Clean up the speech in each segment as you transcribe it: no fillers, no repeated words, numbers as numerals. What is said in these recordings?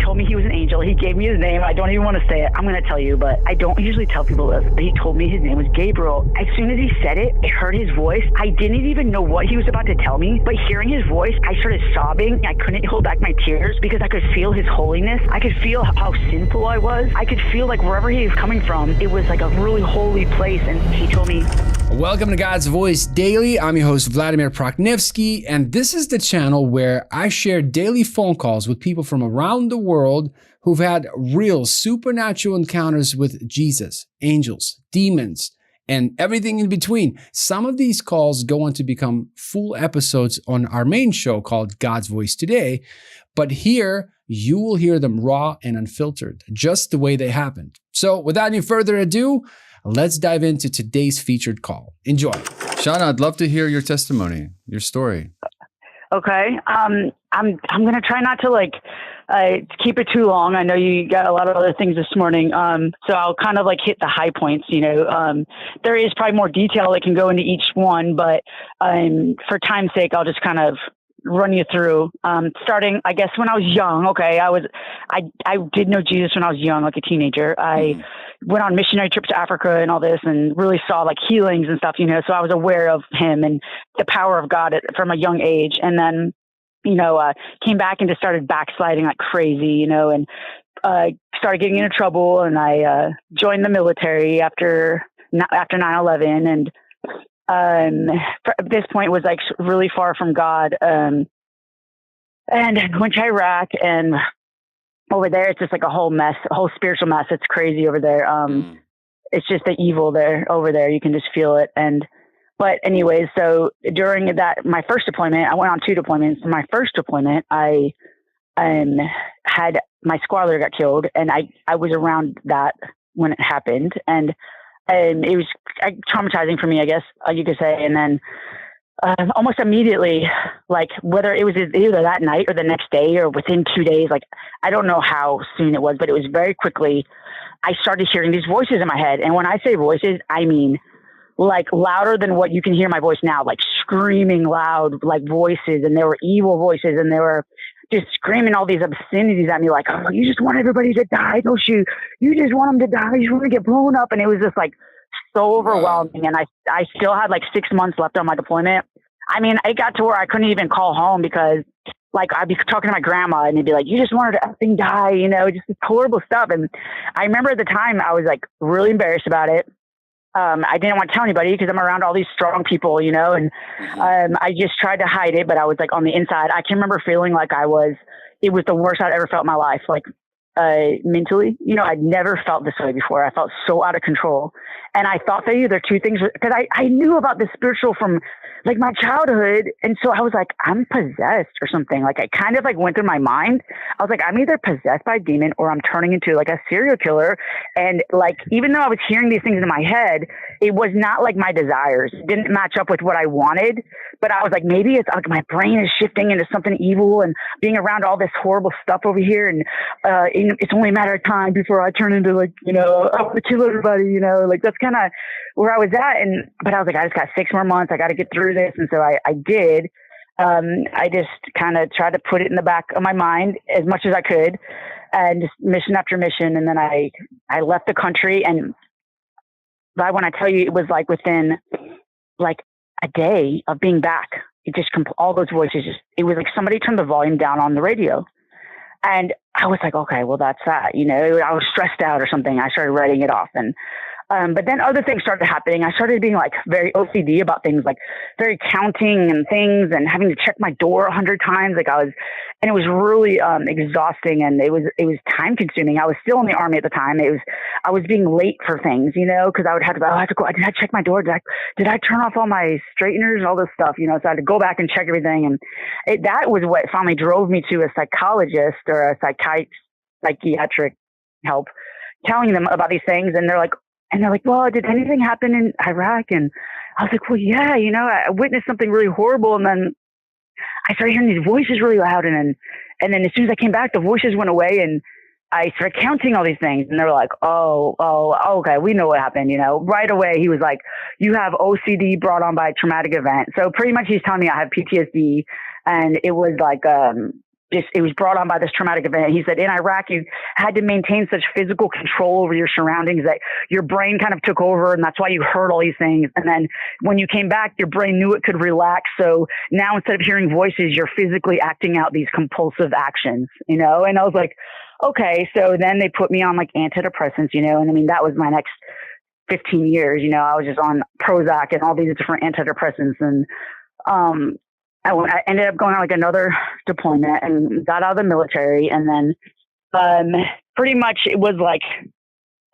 told me he was an angel. He gave me his name. I don't even want to say it. I'm going to tell you, but I don't usually tell people this. But he told me his name was Gabriel. As soon as he said it, I heard his voice. I didn't even know what he was about to tell me, but hearing his voice, I started sobbing. I couldn't hold back my tears because I could feel his holiness. I could feel how sinful I was. I could feel like wherever he was coming from, it was like a really holy place. And he told me, welcome to God's Voice Daily. I'm your host, Vladimir Proknevsky, and this is the channel where I share daily phone calls with people from around the world who've had real supernatural encounters with Jesus, angels, demons, and everything in between. Some of these calls go on to become full episodes on our main show called God's Voice Today, but here you will hear them raw and unfiltered, just the way they happened. So without any further ado, let's dive into today's featured call. Enjoy. Shana, I'd love to hear your testimony, your story. Okay. I'm going to try not to keep it too long. I know you got a lot of other things this morning. So I'll kind of hit the high points, there is probably more detail that can go into each one, but for time's sake, I'll just kind of run you through, starting, I guess, when I was young. Okay. I did know Jesus when I was young, like a teenager. I went on missionary trips to Africa and all this and really saw healings and stuff, so I was aware of him and the power of God from a young age. And then, came back and just started backsliding like crazy, and started getting into trouble. And I joined the military after 9/11, and at this point was really far from God. And went to Iraq, and over there, it's just a whole mess, a whole spiritual mess. It's crazy over there. It's just the evil over there. You can just feel it. But anyways, so during my first deployment, I went on 2 deployments. My first deployment, I had my squad leader got killed, and I was around that when it happened, and it was traumatizing for me, I guess you could say. And then almost immediately, whether it was either that night or the next day or within 2 days, I don't know how soon it was, but it was very quickly, I started hearing these voices in my head. And when I say voices, I mean louder than what you can hear my voice now, screaming loud, voices. And they were evil voices, and they were just screaming all these obscenities at me, oh, you just want everybody to die, don't you? You just want them to die. You just want to get blown up. And it was just so overwhelming. And I still had 6 months left on my deployment. I mean, I got to where I couldn't even call home because I'd be talking to my grandma, and they'd be like, you just wanted to effing die, just this horrible stuff. And I remember at the time I was really embarrassed about it. I didn't want to tell anybody because I'm around all these strong people, and I just tried to hide it, but I was on the inside. I can remember feeling it was the worst I'd ever felt in my life. Mentally, I'd never felt this way before. I felt so out of control. And I thought that either two things, because I knew about the spiritual from my childhood. And so I was I'm possessed or something. It kind of went through my mind. I was I'm either possessed by a demon or I'm turning into a serial killer. And even though I was hearing these things in my head, it was not my desires. It didn't match up with what I wanted. But I was maybe it's my brain is shifting into something evil and being around all this horrible stuff over here. And it's only a matter of time before I turn into I want to kill everybody, that's kind of where I was at. But I was I just got 6 more months. I got to get through this. And so I did. I just kind of tried to put it in the back of my mind as much as I could, and just mission after mission. And then I left the country, and when I tell you, it was within a day of being back, it just all those voices it was somebody turned the volume down on the radio. And I was okay, well, that's that, I was stressed out or something. I started writing it off. And but then other things started happening. I started being very OCD about things, very counting and things, and having to check my door 100 times. And it was really exhausting, and it was time consuming. I was still in the Army at the time. I was being late for things, because I would have to go. Did I check my door? Did I turn off all my straighteners and all this stuff? So I had to go back and check everything. And that was what finally drove me to a psychologist or a psychiatric help, telling them about these things. And they're well, did anything happen in Iraq? And I was well, yeah, I witnessed something really horrible. And then I started hearing these voices really loud. And then as soon as I came back, the voices went away, and I started counting all these things. And they're oh, okay, we know what happened. Right away, he was you have OCD brought on by a traumatic event. So pretty much he's telling me I have PTSD. And it was it was brought on by this traumatic event. He said in Iraq, you had to maintain such physical control over your surroundings that your brain kind of took over. And that's why you heard all these things. And then when you came back, your brain knew it could relax. So now instead of hearing voices, you're physically acting out these compulsive actions, And I was like, okay. So then they put me on like antidepressants, and I mean, that was my next 15 years, I was just on Prozac and all these different antidepressants. And, I ended up going on like another deployment and got out of the military. And then, pretty much it was like,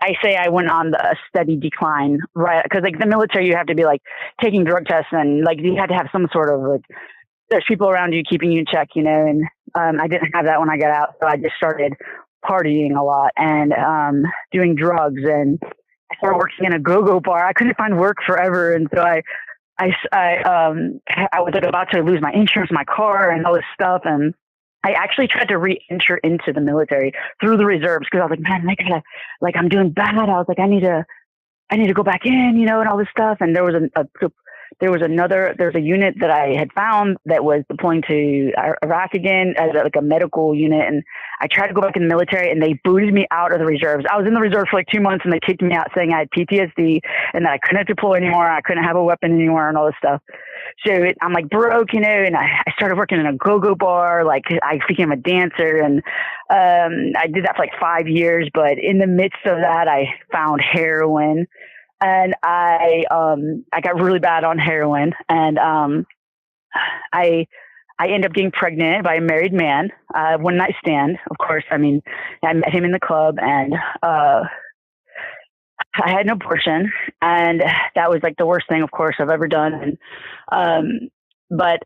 I say I went on a steady decline, right? Cause like the military, you have to be like taking drug tests and like, you had to have some sort of like, there's people around you keeping you in check, and, I didn't have that when I got out. So I just started partying a lot and, doing drugs, and I started working in a go-go bar. I couldn't find work forever. And so I was like about to lose my insurance, my car, and all this stuff. And I actually tried to re-enter into the military through the reserves because I was like, man, I'm doing bad. I was like, I need to go back in, and all this stuff. And there was a unit that I had found that was deploying to Iraq again as like a medical unit. And I tried to go back in the military and they booted me out of the reserves. I was in the reserves for like 2 months and they kicked me out saying I had PTSD and that I couldn't deploy anymore. I couldn't have a weapon anymore and all this stuff. So I'm like broke, and I started working in a go-go bar. Like I became a dancer and, I did that for like 5 years, but in the midst of that, I found heroin. And I got really bad on heroin, and I ended up getting pregnant by a married man, one night stand. Of course, I mean, I met him in the club, and I had an abortion, and that was like the worst thing, of course, I've ever done. And but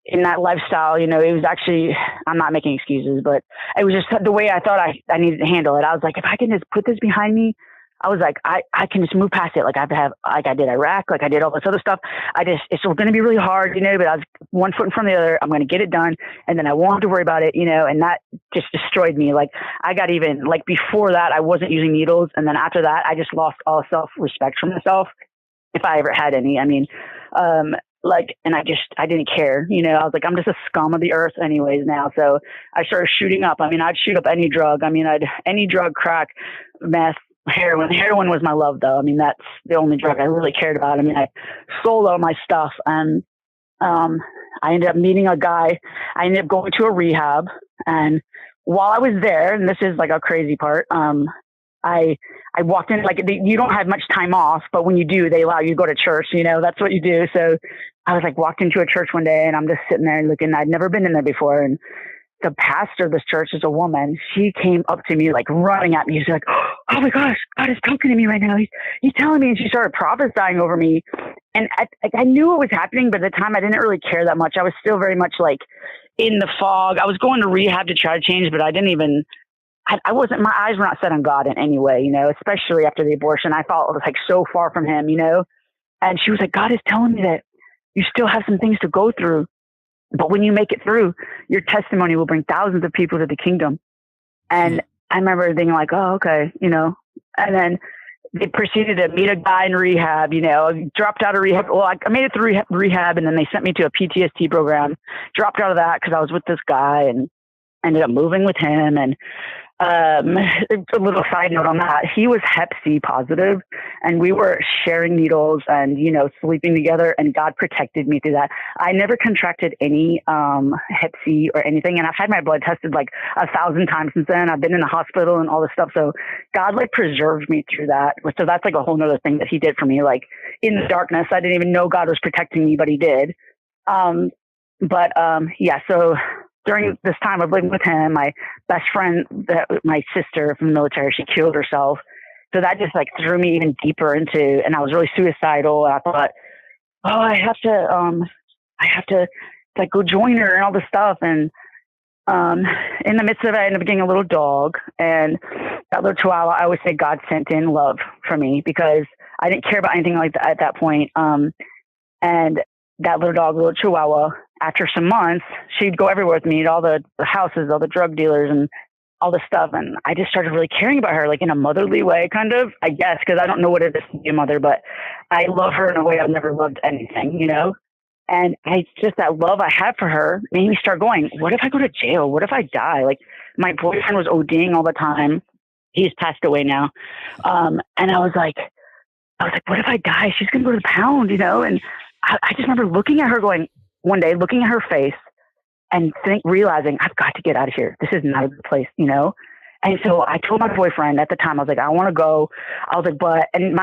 in that lifestyle, it was actually, I'm not making excuses, but it was just the way I thought I needed to handle it. I was like, if I can just put this behind me, I was like, I can just move past it. Like like I did Iraq, like I did all this other stuff. it's going to be really hard, but I was one foot in front of the other. I'm going to get it done. And then I won't have to worry about it, and that just destroyed me. Like I got even like before that, I wasn't using needles. And then after that, I just lost all self-respect for myself. If I ever had any, I mean, and I didn't care, I was like, I'm just a scum of the earth anyways now. So I started shooting up. I mean, I'd shoot up any drug. I mean, any drug, crack, meth, heroin. Heroin was my love though. I mean, that's the only drug I really cared about. I mean, I sold all my stuff, and I ended up meeting a guy. I ended up going to a rehab, and while I was there, and this is like a crazy part, I walked in, like you don't have much time off, but when you do, they allow you to go to church, that's what you do. So I was like walked into a church one day and I'm just sitting there looking, I'd never been in there before. And the pastor of this church is a woman. She came up to me, like running at me. She's like, oh my gosh, God is talking to me right now. He's telling me. And she started prophesying over me. And I knew what was happening, but at the time I didn't really care that much. I was still very much like in the fog. I was going to rehab to try to change, but I didn't even, I wasn't, my eyes were not set on God in any way, especially after the abortion. I felt it was like so far from him, and she was like, God is telling me that you still have some things to go through. But when you make it through, your testimony will bring thousands of people to the kingdom. And I remember thinking like, oh, okay, and then they proceeded to meet a guy in rehab, dropped out of rehab. Well, I made it through rehab, and then they sent me to a PTSD program, dropped out of that because I was with this guy and ended up moving with him. And a little side note on that, he was Hep C positive, and we were sharing needles and, sleeping together, and God protected me through that. I never contracted any Hep C or anything, and I've had my blood tested like 1,000 times since then. I've been in the hospital and all this stuff. So God like preserved me through that. So that's like a whole nother thing that he did for me. Like in the darkness, I didn't even know God was protecting me, but he did. Yeah, so during this time of living with him, my best friend, my sister from the military, she killed herself. So that just like threw me even deeper into, and I was really suicidal. And I thought, oh, I have to like go join her and all this stuff. And in the midst of it, I ended up getting a little dog, and that little chihuahua, I always say God sent in love for me because I didn't care about anything like that at that point. And that little dog, little chihuahua, after some months, she'd go everywhere with me to all the houses, all the drug dealers and all this stuff. And I just started really caring about her, like in a motherly way, kind of, I guess, because I don't know what it is to be a mother, but I love her in a way I've never loved anything, And that love I had for her made me start going, what if I go to jail? What if I die? Like, my boyfriend was ODing all the time. He's passed away now. And I was like, what if I die? She's going to go to the pound, And I just remember looking at her one day, looking at her face and realizing I've got to get out of here. This is not a good place, And so I told my boyfriend at the time, I was like, I want to go. I was like,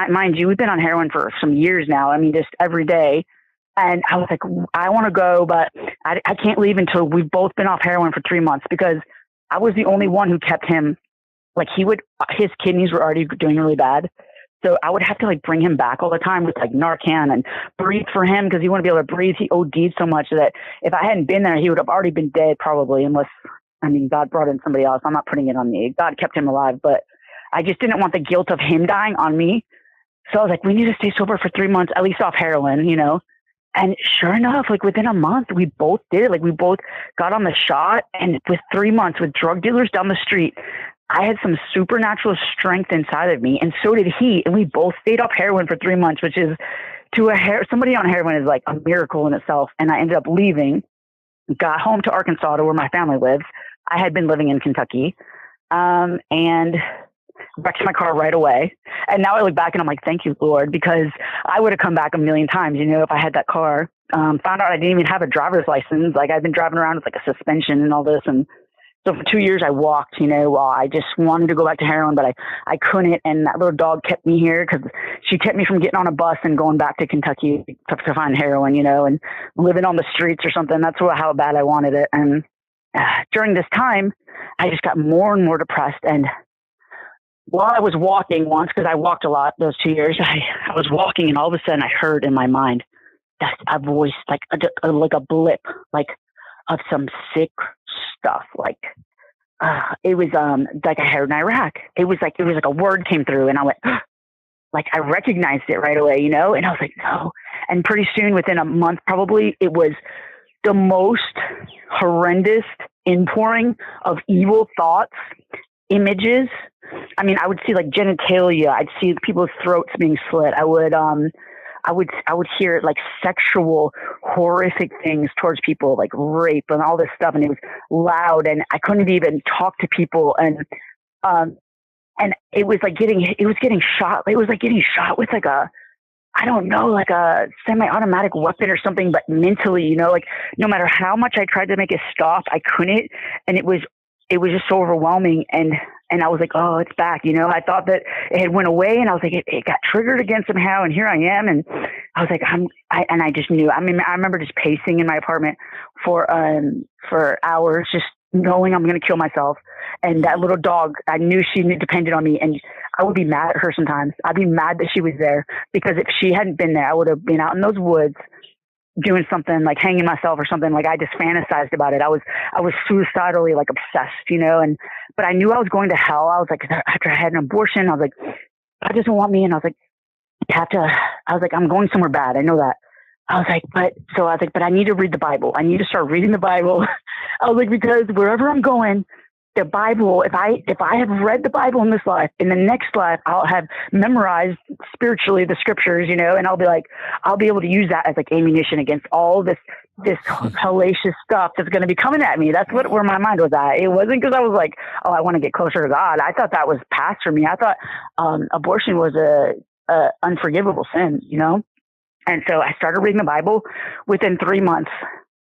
mind you, we've been on heroin for some years now. I mean, just every day. And I was like, I want to go, but I can't leave until we've both been off heroin for 3 months, because I was the only one who kept him. Like, his kidneys were already doing really bad. So I would have to bring him back all the time with Narcan and breathe for him, because he wouldn't be able to breathe. He OD'd so much that if I hadn't been there, he would have already been dead probably, unless, God brought in somebody else. I'm not putting it on me. God kept him alive, but I just didn't want the guilt of him dying on me. So I was like, we need to stay sober for 3 months, at least off heroin, And sure enough, within a month, we both did it. We both got on the shot, and with 3 months with drug dealers down the street, I had some supernatural strength inside of me, and so did he. And we both stayed off heroin for 3 months, which is somebody on heroin is like a miracle in itself. And I ended up leaving, got home to Arkansas, to where my family lives. I had been living in Kentucky, and wrecked my car right away. And now I look back and I'm like, thank you, Lord, because I would have come back a million times, if I had that car. Found out I didn't even have a driver's license. I've been driving around with a suspension and all this. And so for 2 years I walked, while I just wanted to go back to heroin, but I couldn't. And that little dog kept me here, because she kept me from getting on a bus and going back to Kentucky to find heroin, and living on the streets or something. That's how bad I wanted it. And during this time, I just got more and more depressed. And while I was walking once, because I walked a lot those 2 years, I was walking, and all of a sudden I heard in my mind that a voice, like a blip, of some sick stuff. It was like I heard in Iraq. It was like a word came through, and I went, I recognized it right away, and I was like, no. And pretty soon, within a month, probably, it was the most horrendous inpouring of evil thoughts, images. I would see genitalia. I'd see people's throats being slit. I would hear sexual, horrific things towards people, like rape and all this stuff. And it was loud, and I couldn't even talk to people. And it was getting shot. It was like getting shot with a semi-automatic weapon or something, but mentally, no matter how much I tried to make it stop, I couldn't. And it was just so overwhelming. And I was like, oh, it's back. I thought that it had went away, and I was like, it got triggered again somehow. And here I am. And I was like, I just knew, I remember just pacing in my apartment for hours, just knowing I'm going to kill myself. And that little dog, I knew she depended on me, and I would be mad at her sometimes. I'd be mad that she was there, because if she hadn't been there, I would have been out in those woods doing something, like hanging myself or something. I just fantasized about it. I was suicidally obsessed, but I knew I was going to hell. I was like, after I had an abortion, I was like, God doesn't want me. And I was like, I'm going somewhere bad. I know that. But I need to read the Bible. I need to start reading the Bible. I was like, because wherever I'm going, the Bible, if I have read the Bible in this life, in the next life, I'll have memorized spiritually the scriptures, and I'll be able to use that as ammunition against all this hellacious stuff that's going to be coming at me. That's where my mind was at. It wasn't because I was like, oh, I want to get closer to God. I thought that was past for me. I thought abortion was a unforgivable sin, And so I started reading the Bible. Within 3 months,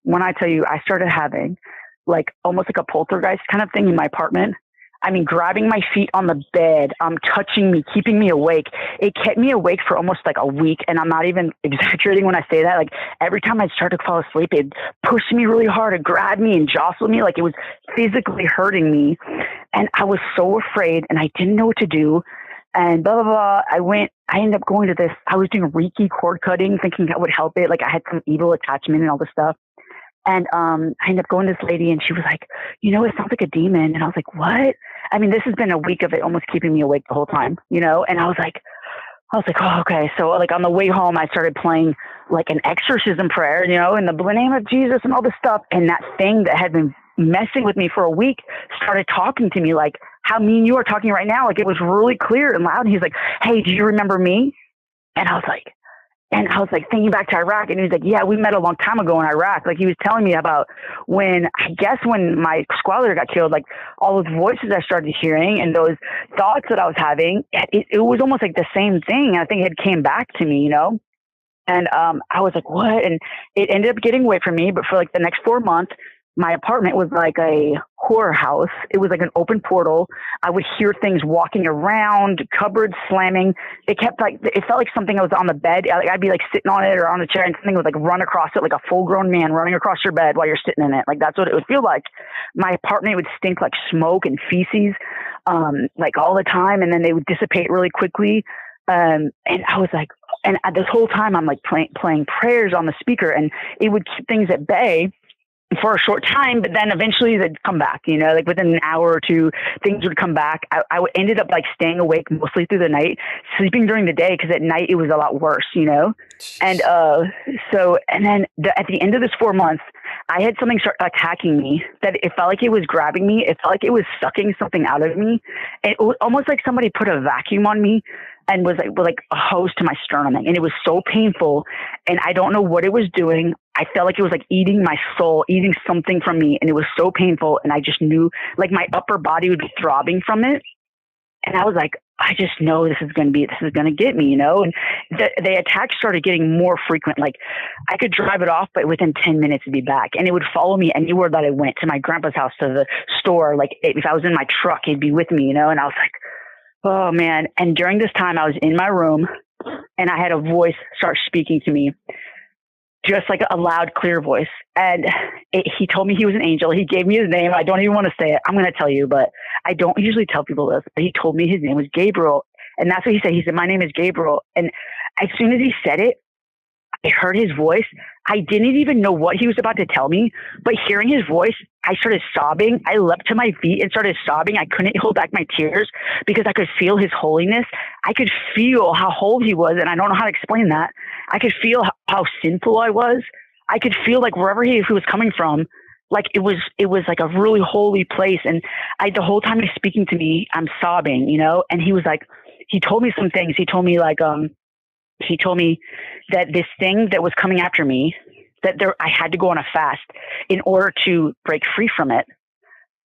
when I tell you, I started having almost like a poltergeist kind of thing in my apartment. Grabbing my feet on the bed, touching me, keeping me awake. It kept me awake for almost a week. And I'm not even exaggerating when I say that. Every time I'd start to fall asleep, it'd push me really hard, it'd grab me and jostle me. It was physically hurting me. And I was so afraid, and I didn't know what to do. And blah, blah, blah. I ended up going to this. I was doing Reiki cord cutting, thinking that would help it. I had some evil attachment and all this stuff. And I ended up going to this lady, and she was like, it sounds like a demon. And I was like, what? This has been a week of it almost keeping me awake the whole time, And I was like, oh, okay. So on the way home, I started playing an exorcism prayer, in the name of Jesus and all this stuff. And that thing that had been messing with me for a week started talking to me how me and you are talking right now. It was really clear and loud. And he's like, hey, do you remember me? And I was like, And I was like thinking back to Iraq, and he was like, yeah, we met a long time ago in Iraq. Like he was telling me about when my squad leader got killed, like all those voices I started hearing and those thoughts that I was having, it was almost like the same thing. I think it came back to me, And I was like, what? And it ended up getting away from me. But for like the next 4 months, my apartment was like a horror house. It was like an open portal. I would hear things walking around, cupboards slamming. It felt like something was on the bed. I'd be like sitting on it or on a chair, and something would like run across it, like a full grown man running across your bed while you're sitting in it. Like that's what it would feel like. My apartment would stink like smoke and feces, like all the time. And then they would dissipate really quickly. And I was like, and this whole time I'm like playing prayers on the speaker, and it would keep things at bay for a short time, but then eventually they'd come back, like within an hour or two, things would come back. I ended up like staying awake mostly through the night, sleeping during the day, because at night it was a lot worse, And then at the end of this 4 months, I had something start attacking me that it felt like it was grabbing me. It felt like it was sucking something out of me. It was almost like somebody put a vacuum on me and was like a hose to my sternum. And it was so painful. And I don't know what it was doing. I felt like it was like eating my soul, eating something from me. And it was so painful. And I just knew like my upper body would be throbbing from it. And I was like, I just know this is going to get me, And the attacks started getting more frequent. Like I could drive it off, but within 10 minutes it'd be back, and it would follow me anywhere that I went, to my grandpa's house, to the store. Like if I was in my truck, he'd be with me, And I was like, oh man. And during this time I was in my room, and I had a voice start speaking to me, just like a loud, clear voice. And he told me he was an angel. He gave me his name. I don't even want to say it. I'm going to tell you, but I don't usually tell people this, but he told me his name was Gabriel. And that's what he said. He said, my name is Gabriel. And as soon as he said it, I heard his voice. I didn't even know what he was about to tell me, but hearing his voice, I started sobbing. I leapt to my feet and started sobbing. I couldn't hold back my tears because I could feel his holiness. I could feel how holy he was. And I don't know how to explain that. I could feel how sinful I was. I could feel like wherever he was coming from, like it was like a really holy place. And the whole time he's speaking to me, I'm sobbing, and he was like, he told me some things. He told me he told me that this thing that was coming after me, I had to go on a fast in order to break free from it.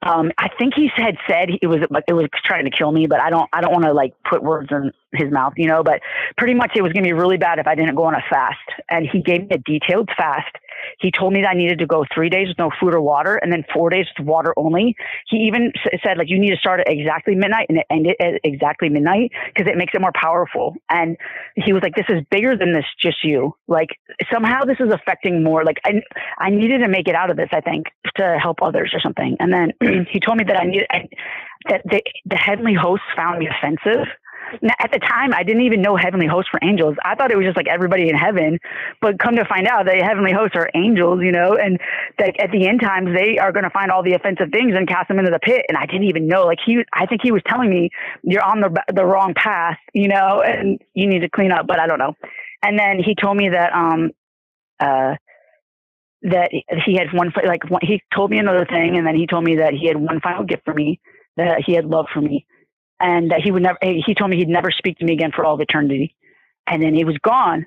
I think he had said it was trying to kill me, but I don't want to like put words in his mouth, but pretty much it was going to be really bad if I didn't go on a fast. And he gave me a detailed fast. He told me that I needed to go 3 days with no food or water, and then 4 days with water only. He even said, like, you need to start at exactly midnight and end it at exactly midnight, because it makes it more powerful. And he was like, this is bigger than this, just you. Like, somehow this is affecting more. Like, I needed to make it out of this, I think, to help others or something. And then he told me that that the heavenly hosts found me offensive. Now, at the time, I didn't even know heavenly hosts were angels. I thought it was just like everybody in heaven, but come to find out that heavenly hosts are angels, and that at the end times, they are going to find all the offensive things and cast them into the pit. And I didn't even know, like I think he was telling me, you're on the wrong path, and you need to clean up, but I don't know. And then he told me that, that he had he told me another thing. And then he told me that he had one final gift for me, that he had love for me. And that he told me he'd never speak to me again for all of eternity. And then he was gone.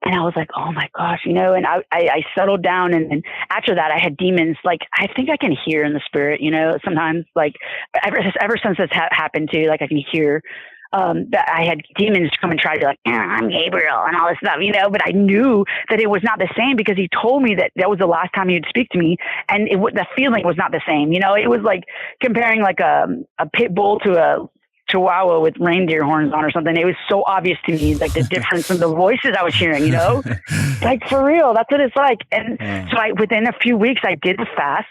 And I was like, oh my gosh, and I settled down. And after that, I had demons. Like, I think I can hear in the spirit, sometimes, like ever since this happened to, like, I can hear that I had demons come and try to, like, I'm Gabriel and all this stuff, but I knew that it was not the same, because he told me that was the last time he would speak to me. And the feeling was not the same. It was like comparing like a pit bull to a Chihuahua with reindeer horns on or something. It was so obvious to me, like the difference in the voices I was hearing, like, for real, that's what it's like. And so within a few weeks, I did the fast.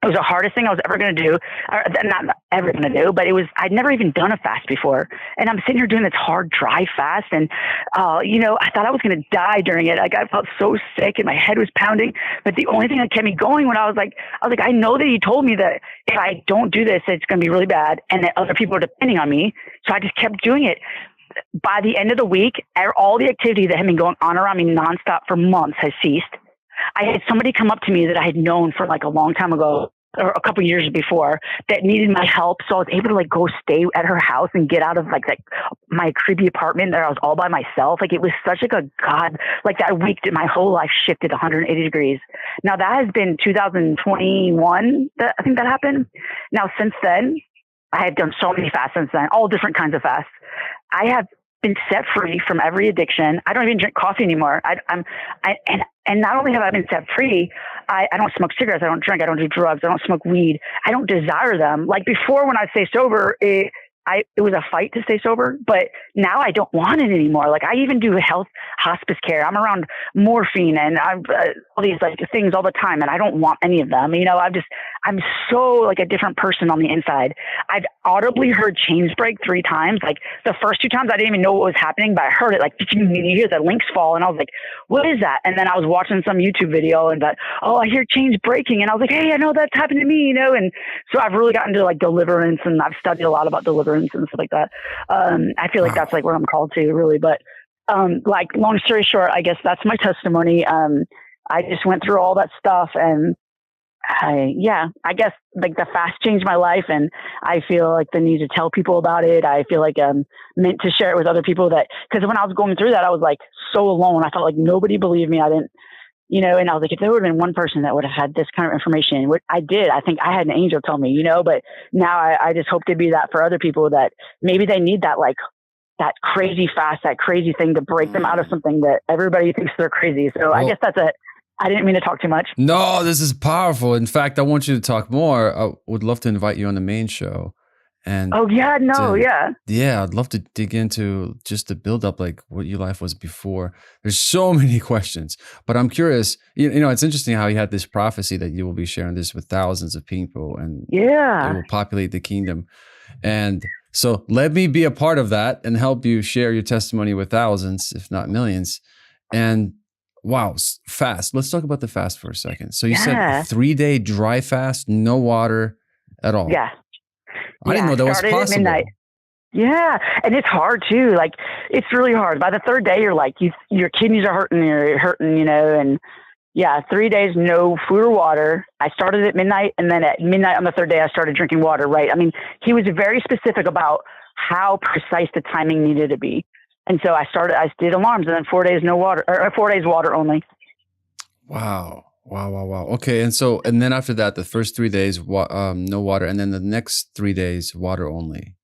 It was the hardest thing I was ever going to do. Not ever going to do, but I'd never even done a fast before. And I'm sitting here doing this hard, dry fast. And, I thought I was going to die during it. Like, I felt so sick and my head was pounding. But the only thing that kept me going, when I was like, I know that he told me that if I don't do this, it's going to be really bad, and that other people are depending on me. So I just kept doing it. By the end of the week, all the activity that had been going on around me nonstop for months has ceased. I had somebody come up to me that I had known for like a long time ago, or a couple years before, that needed my help. So I was able to like go stay at her house and get out of like my creepy apartment there. I was all by myself. Like it was such like a God, like that week that my whole life shifted 180 degrees. Now that has been 2021 that I think that happened. Now since then, I have done so many fasts since then, all different kinds of fasts. I have been set free from every addiction. I don't even drink coffee anymore. And not only have I been set free, I don't smoke cigarettes. I don't drink. I don't do drugs. I don't smoke weed. I don't desire them. Like before, when I stay sober, it was a fight to stay sober, but now I don't want it anymore. Like I even do hospice care. I'm around morphine and all these like things all the time, and I don't want any of them. You know, I'm so like a different person on the inside. I've audibly heard chains break 3 times. Like the first 2 times I didn't even know what was happening, but I heard it like, you hear the links fall, and I was like, what is that? And then I was watching some YouTube video and thought, oh, I hear chains breaking. And I was like, hey, I know that's happened to me, you know? And so I've really gotten to like deliverance, and I've studied a lot about deliverance and stuff like that. I feel like that's like what I'm called to, really. But like long story short, I guess that's my testimony. I just went through all that stuff, and I guess like the fast changed my life, and I feel like the need to tell people about it. I feel like I'm meant to share it with other people, because when I was going through that, I was like so alone. I felt like nobody believed me. I didn't, you know, and I was like, if there would have been one person that would have had this kind of information, what I did, I think I had an angel tell me, you know, but now I just hope to be that for other people, that maybe they need that, like that crazy fast, that crazy thing to break them out of something that everybody thinks they're crazy. So I guess that's it. I didn't mean to talk too much. No, this is powerful. In fact, I want you to talk more. I would love to invite you on the main show. And yeah, I'd love to dig into just the build up, like what your life was before. There's so many questions, but I'm curious. You know, it's interesting how you had this prophecy that you will be sharing this with thousands of people, and it will populate the kingdom. And so let me be a part of that and help you share your testimony with thousands, if not millions. And wow, fast. Let's talk about the fast for a second. So you said 3-day dry fast, no water at all. Yeah. I didn't know that was possible. At midnight. Yeah. And it's hard too. Like it's really hard. By the 3rd day, you're like, your kidneys are hurting, you're hurting, you know, and 3 days, no food or water. I started at midnight, and then at midnight on the 3rd day, I started drinking water, right? I mean, he was very specific about how precise the timing needed to be. And so I did alarms, and then 4 days, no water, or 4 days water only. Wow. Okay. And then after that, the first 3 days, no water. And then the next 3 days, water only.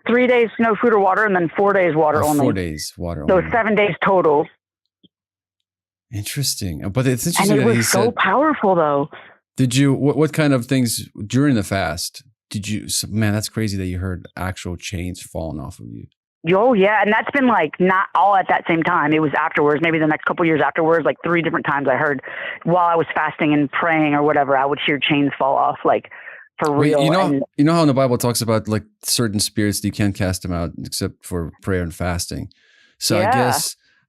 3 days, no food or water. And then 4 days, water only. 4 days, water only. So 7 days total. Interesting. But it's interesting and it was so powerful though. Did you, what kind of things during the fast did you, man, that's crazy that you heard actual chains falling off of you. Oh yeah. And that's been like not all at that same time. It was afterwards, maybe the next couple years afterwards, like 3 different times I heard while I was fasting and praying or whatever, I would hear chains fall off, like for real. Wait, you know how in the Bible it talks about like certain spirits, you can't cast them out except for prayer and fasting. So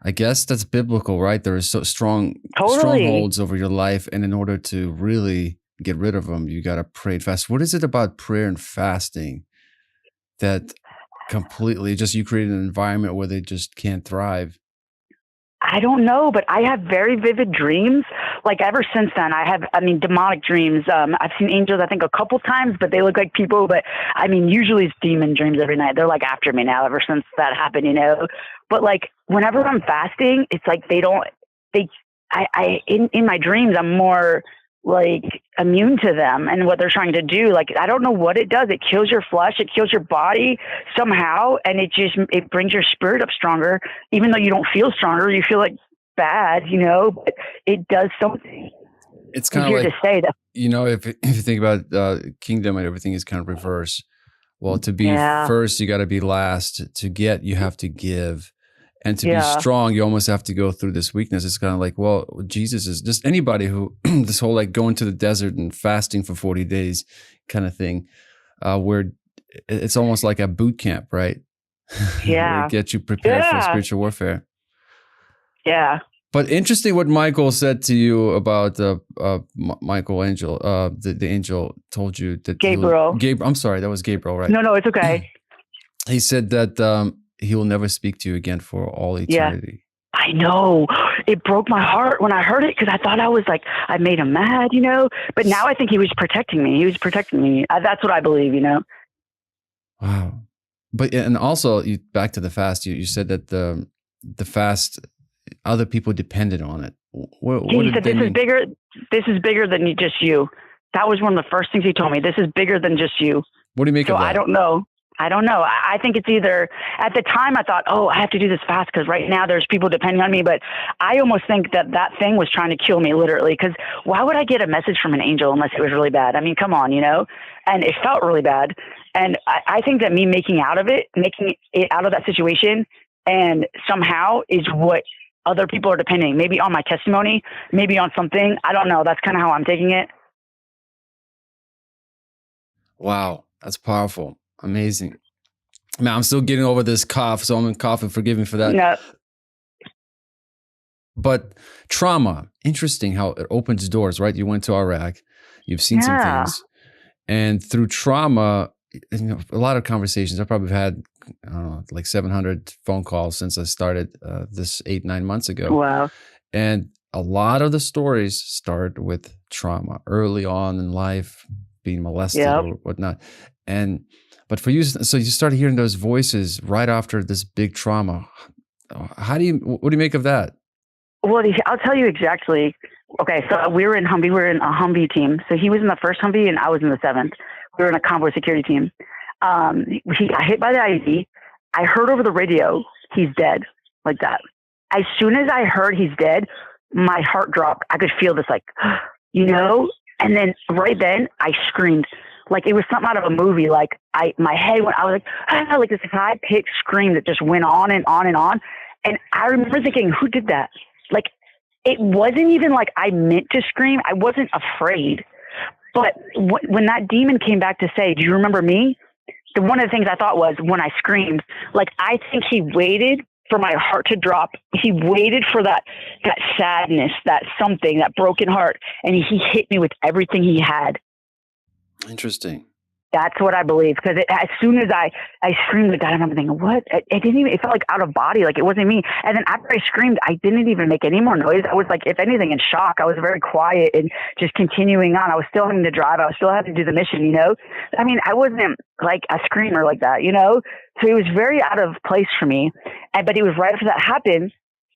I guess that's biblical, right? There are so strongholds over your life. And in order to really get rid of them, you got to pray and fast. What is it about prayer and fasting that completely just you create an environment where they just can't thrive? I don't know, but I have very vivid dreams. Like ever since then, demonic dreams. I've seen angels, I think a couple times, but they look like people. But I mean, usually it's demon dreams every night. They're like after me now ever since that happened, you know? But like whenever I'm fasting, it's like in my dreams, I'm more like immune to them and what they're trying to do. Like, I don't know what it does. It kills your flesh. It kills your body somehow. And it brings your spirit up stronger, even though you don't feel stronger. You feel like bad, you know, but it does something. It's kind of like, to say that, you know, if you think about kingdom and everything is kind of reverse. Well, to be first, you got to be last. To get, you have to give. And to be strong, you almost have to go through this weakness. It's kind of like, well, Jesus is just anybody who, this whole like going to the desert and fasting for 40 days kind of thing, where it's almost like a boot camp, right? Yeah. Get you prepared for spiritual warfare. Yeah. But interesting what Michael said to you about Michael Angel, the angel told you that Gabriel. I'm sorry, that was Gabriel, right? No, it's okay. He said that he will never speak to you again for all eternity. Yeah. I know. It broke my heart when I heard it because I thought I was like, I made him mad, you know? But now I think he was protecting me. He was protecting me. That's what I believe, you know? Wow. But, and also you back to the fast, you said that the fast, other people depended on it. What He said, this is bigger than just you. That was one of the first things he told me. This is bigger than just you. What do you make of that? I don't know. I think it's either, at the time I thought, oh, I have to do this fast because right now there's people depending on me. But I almost think that thing was trying to kill me literally, because why would I get a message from an angel unless it was really bad? I mean, come on, you know? And it felt really bad. And I think that me making it out of that situation and somehow is what other people are depending, maybe on my testimony, maybe on something. I don't know. That's kind of how I'm taking it. Wow. That's powerful. Amazing. Man, I'm still getting over this cough, so I'm coughing. Forgive me for that. No. But trauma, interesting how it opens doors, right? You went to Iraq, you've seen some things, and through trauma, you know, a lot of conversations. I probably had, I don't know, like 700 phone calls since I started this 8-9 months ago. Wow. And a lot of the stories start with trauma early on in life, being molested or whatnot. But for you, so you started hearing those voices right after this big trauma. What do you make of that? Well, I'll tell you exactly. Okay, so we were in a Humvee team. So he was in the first Humvee and I was in the 7th. We were in a convoy security team. He got hit by the IED. I heard over the radio, he's dead, like that. As soon as I heard he's dead, my heart dropped. I could feel this like, you know? And then right then I screamed. Like it was something out of a movie. Like my head went, I was like, like this high pitched scream that just went on and on and on. And I remember thinking, who did that? Like, it wasn't even like I meant to scream. I wasn't afraid. But when that demon came back to say, do you remember me? One of the things I thought was when I screamed, like, I think he waited for my heart to drop. He waited for that sadness, that something, that broken heart. And he hit me with everything he had. Interesting. That's what I believe. Because as soon as I screamed, like, I remember thinking, what? It felt like out of body. Like it wasn't me. And then after I screamed, I didn't even make any more noise. I was like, if anything, in shock. I was very quiet and just continuing on. I was still having to drive. I was still having to do the mission, you know? I mean, I wasn't like a screamer like that, you know? So it was very out of place for me. But it was right after that happened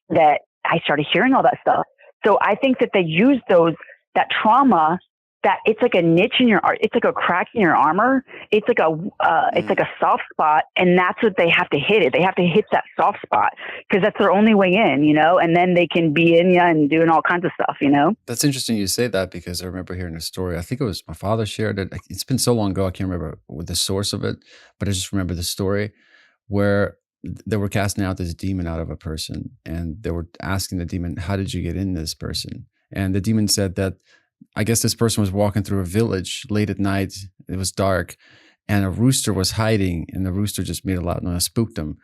that I started hearing all that stuff. So I think that they used that trauma, that it's like a niche in it's like a crack in your armor. It's like a soft spot, and that's what they have to hit it. They have to hit that soft spot because that's their only way in, you know, and then they can be in you and doing all kinds of stuff, you know? That's interesting you say that because I remember hearing a story. I think it was my father shared it. It's been so long ago. I can't remember the source of it, but I just remember the story where they were casting out this demon out of a person and they were asking the demon, how did you get in this person? And the demon said that, I guess this person was walking through a village late at night. It was dark and a rooster was hiding and the rooster just made a loud noise, spooked him.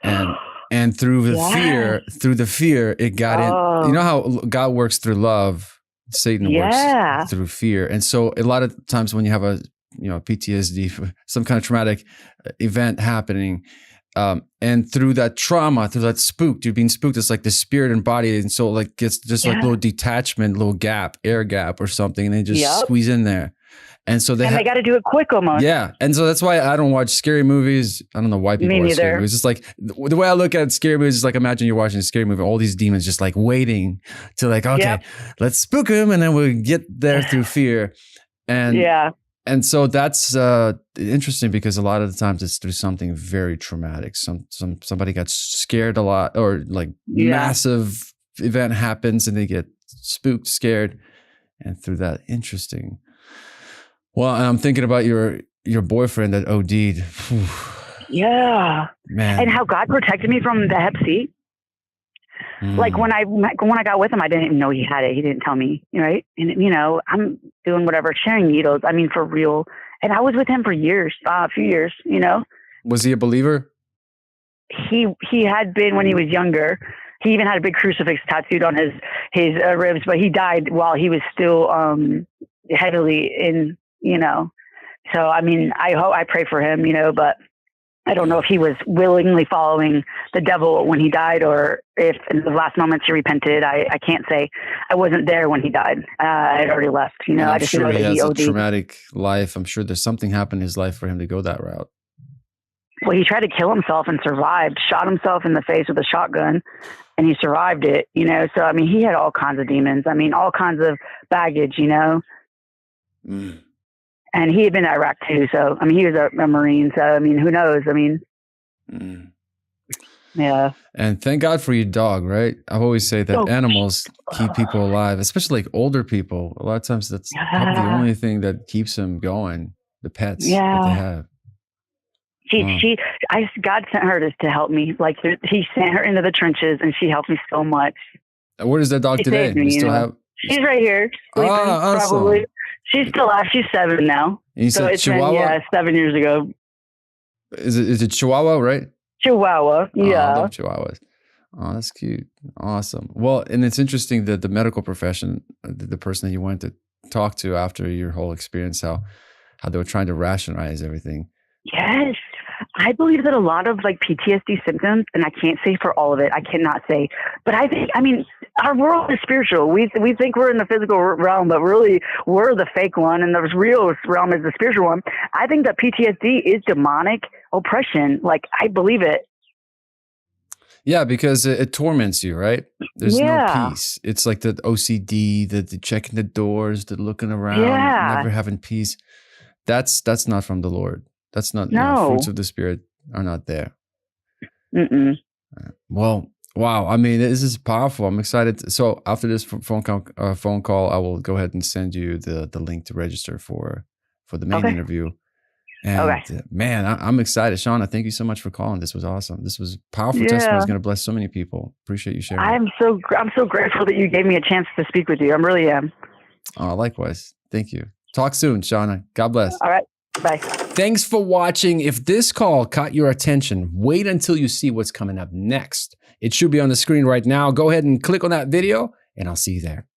And through the fear, it got in. You know how God works through love, Satan works through fear. And so a lot of times when you have a PTSD, some kind of traumatic event happening, and through that trauma, through that you're being spooked, it's like the spirit and body, and so like gets just like little detachment, little gap, air gap or something, and they just squeeze in there. And so they got to do it quick almost. Yeah. And so that's why I don't watch scary movies. I don't know why people watch scary movies. It's just like the way I look at scary movies is like, imagine you're watching a scary movie, all these demons just like waiting to like, okay, let's spook them and then we'll get there through fear. And so that's interesting because a lot of the times it's through something very traumatic. Somebody got scared a lot, or like massive event happens and they get spooked, scared, and through that. Interesting. Well, and I'm thinking about your boyfriend that OD'd. Yeah, man, and how God protected me from the Hep C. Like when I got with him, I didn't even know he had it. He didn't tell me, right? And you know, I'm doing whatever, sharing needles. I mean, for real. And I was with him for years, a few years. You know. Was he a believer? He had been when he was younger. He even had a big crucifix tattooed on his ribs, but he died while he was still heavily in. You know, so I mean, I pray for him. You know, but I don't know if he was willingly following the devil when he died, or if in the last moments he repented. I can't say. I wasn't there when he died. I had already left. You know, I'm I just sure know he that has he a OD'd. traumatic life. I'm sure there's something happened in his life for him to go that route. Well, he tried to kill himself and survived. Shot himself in the face with a shotgun, and he survived it. You know, so I mean, he had all kinds of demons. I mean, all kinds of baggage. You know. Mm. And he had been to Iraq too. So, I mean, he was a Marine. So, I mean, who knows? I mean, yeah. And thank God for your dog, right? I've always say that animals keep people alive, especially like older people. A lot of times that's probably the only thing that keeps them going, the pets that they have. God sent her to help me. Like, he sent her into the trenches and she helped me so much. Where is that dog today? Me, you still have? She's right here. Sleeping, awesome. Probably. She's still alive. She's 7 now. And you said Chihuahua? Been, 7 years ago. Is it Chihuahua, right? Chihuahua, yeah. I love Chihuahuas. Oh, that's cute. Awesome. Well, and it's interesting that the medical profession, the person that you went to talk to after your whole experience, how they were trying to rationalize everything. Yes. I believe that a lot of like PTSD symptoms, and I can't say for all of it, I cannot say, but I mean, our world is spiritual. We think we're in the physical realm, but really we're the fake one, and the real realm is the spiritual one. I think that PTSD is demonic oppression. Like, I believe it. Yeah, because it torments you, right? There's no peace. It's like the OCD, the checking the doors, the looking around, never having peace. That's not from the Lord. That's not, fruits of the Spirit are not there. Well, wow. I mean, this is powerful. I'm excited. So after this phone call, I will go ahead and send you the link to register for the main interview. And man, I'm excited. Shana, thank you so much for calling. This was awesome. This was powerful testimony. It's going to bless so many people. Appreciate you sharing. I'm so grateful that you gave me a chance to speak with you. I really am. Oh, likewise. Thank you. Talk soon, Shana. God bless. All right. Bye. Thanks for watching. If this call caught your attention, wait until you see what's coming up next. It should be on the screen right now. Go ahead and click on that video, and I'll see you there.